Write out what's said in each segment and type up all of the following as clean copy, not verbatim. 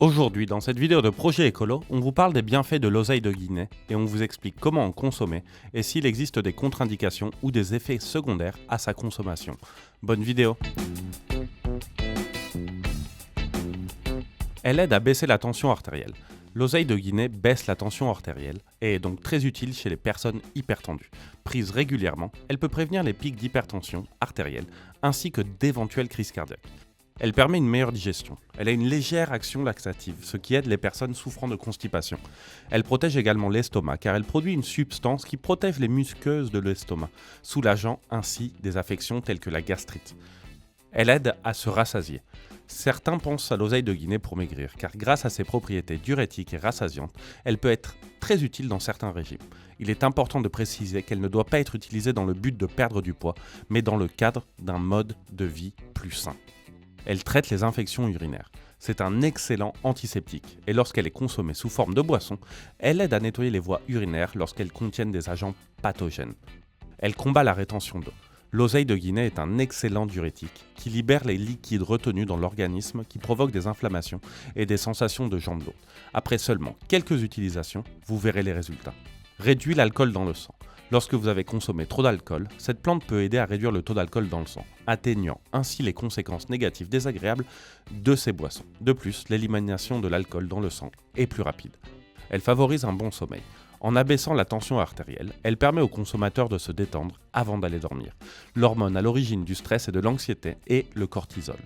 Aujourd'hui, dans cette vidéo de Projet Écolo, on vous parle des bienfaits de l'oseille de Guinée et on vous explique comment en consommer et s'il existe des contre-indications ou des effets secondaires à sa consommation. Bonne vidéo! Elle aide à baisser la tension artérielle. L'oseille de Guinée baisse la tension artérielle et est donc très utile chez les personnes hypertendues. Prise régulièrement, elle peut prévenir les pics d'hypertension artérielle ainsi que d'éventuelles crises cardiaques. Elle permet une meilleure digestion. Elle a une légère action laxative, ce qui aide les personnes souffrant de constipation. Elle protège également l'estomac car elle produit une substance qui protège les muqueuses de l'estomac, soulageant ainsi des affections telles que la gastrite. Elle aide à se rassasier. Certains pensent à l'oseille de Guinée pour maigrir, car grâce à ses propriétés diurétiques et rassasiantes, elle peut être très utile dans certains régimes. Il est important de préciser qu'elle ne doit pas être utilisée dans le but de perdre du poids, mais dans le cadre d'un mode de vie plus sain. Elle traite les infections urinaires. C'est un excellent antiseptique, et lorsqu'elle est consommée sous forme de boisson, elle aide à nettoyer les voies urinaires lorsqu'elles contiennent des agents pathogènes. Elle combat la rétention d'eau. L'oseille de Guinée est un excellent diurétique qui libère les liquides retenus dans l'organisme qui provoquent des inflammations et des sensations de jambes lourdes. Après seulement quelques utilisations, vous verrez les résultats. Réduit l'alcool dans le sang. Lorsque vous avez consommé trop d'alcool, cette plante peut aider à réduire le taux d'alcool dans le sang, atténuant ainsi les conséquences négatives désagréables de ces boissons. De plus, l'élimination de l'alcool dans le sang est plus rapide. Elle favorise un bon sommeil. En abaissant la tension artérielle, elle permet aux consommateurs de se détendre avant d'aller dormir. L'hormone à l'origine du stress et de l'anxiété est le cortisol.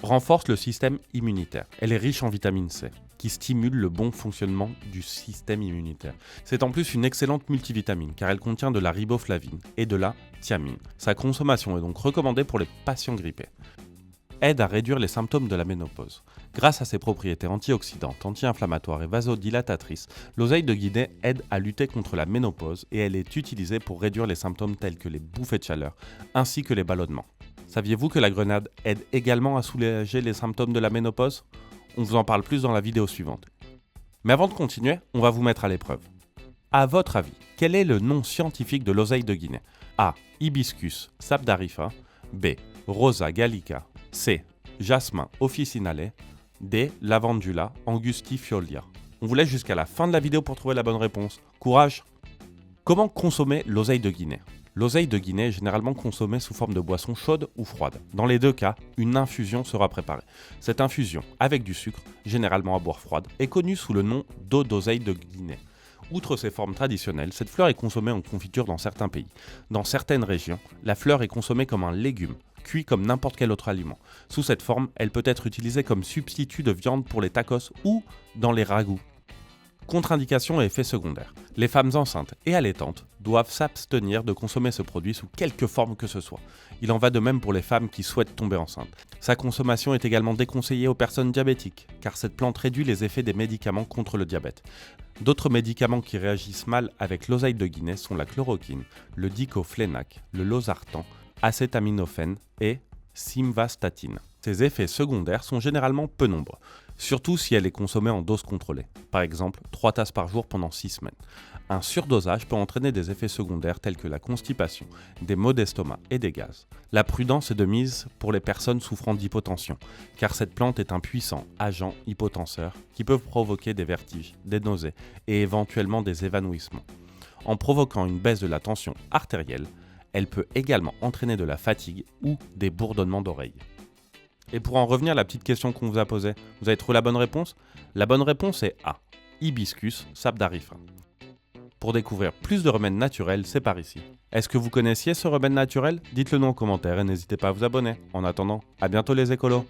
Renforce le système immunitaire. Elle est riche en vitamine C, qui stimule le bon fonctionnement du système immunitaire. C'est en plus une excellente multivitamine, car elle contient de la riboflavine et de la thiamine. Sa consommation est donc recommandée pour les patients grippés. Aide à réduire les symptômes de la ménopause. Grâce à ses propriétés antioxydantes, anti-inflammatoires et vasodilatatrices, l'oseille de Guinée aide à lutter contre la ménopause et elle est utilisée pour réduire les symptômes tels que les bouffées de chaleur, ainsi que les ballonnements. Saviez-vous que la grenade aide également à soulager les symptômes de la ménopause ? On vous en parle plus dans la vidéo suivante. Mais avant de continuer, on va vous mettre à l'épreuve. À votre avis, quel est le nom scientifique de l'oseille de Guinée ? A. Hibiscus sabdarifa. B. Rosa gallica. C. Jasmin officinale. D. Lavandula angustifiolia. On vous laisse jusqu'à la fin de la vidéo pour trouver la bonne réponse. Courage! Comment consommer l'oseille de Guinée ? L'oseille de Guinée est généralement consommée sous forme de boisson chaude ou froide. Dans les deux cas, une infusion sera préparée. Cette infusion, avec du sucre, généralement à boire froide, est connue sous le nom d'eau d'oseille de Guinée. Outre ses formes traditionnelles, cette fleur est consommée en confiture dans certains pays. Dans certaines régions, la fleur est consommée comme un légume, cuit comme n'importe quel autre aliment. Sous cette forme, elle peut être utilisée comme substitut de viande pour les tacos ou dans les ragoûts. Contre-indications et effets secondaires. Les femmes enceintes et allaitantes doivent s'abstenir de consommer ce produit sous quelque forme que ce soit. Il en va de même pour les femmes qui souhaitent tomber enceintes. Sa consommation est également déconseillée aux personnes diabétiques, car cette plante réduit les effets des médicaments contre le diabète. D'autres médicaments qui réagissent mal avec l'oseille de Guinée sont la chloroquine, le diclofénac, le losartan, acétaminophène et simvastatine. Ces effets secondaires sont généralement peu nombreux, surtout si elle est consommée en dose contrôlée, par exemple 3 tasses par jour pendant 6 semaines. Un surdosage peut entraîner des effets secondaires tels que la constipation, des maux d'estomac et des gaz. La prudence est de mise pour les personnes souffrant d'hypotension, car cette plante est un puissant agent hypotenseur qui peut provoquer des vertiges, des nausées et éventuellement des évanouissements. En provoquant une baisse de la tension artérielle, elle peut également entraîner de la fatigue ou des bourdonnements d'oreilles. Et pour en revenir à la petite question qu'on vous a posée, vous avez trouvé la bonne réponse ? La bonne réponse est A. Hibiscus sabdarifa. Pour découvrir plus de remèdes naturels, c'est par ici. Est-ce que vous connaissiez ce remède naturel ? Dites-le nous en commentaire et n'hésitez pas à vous abonner. En attendant, à bientôt les écolos.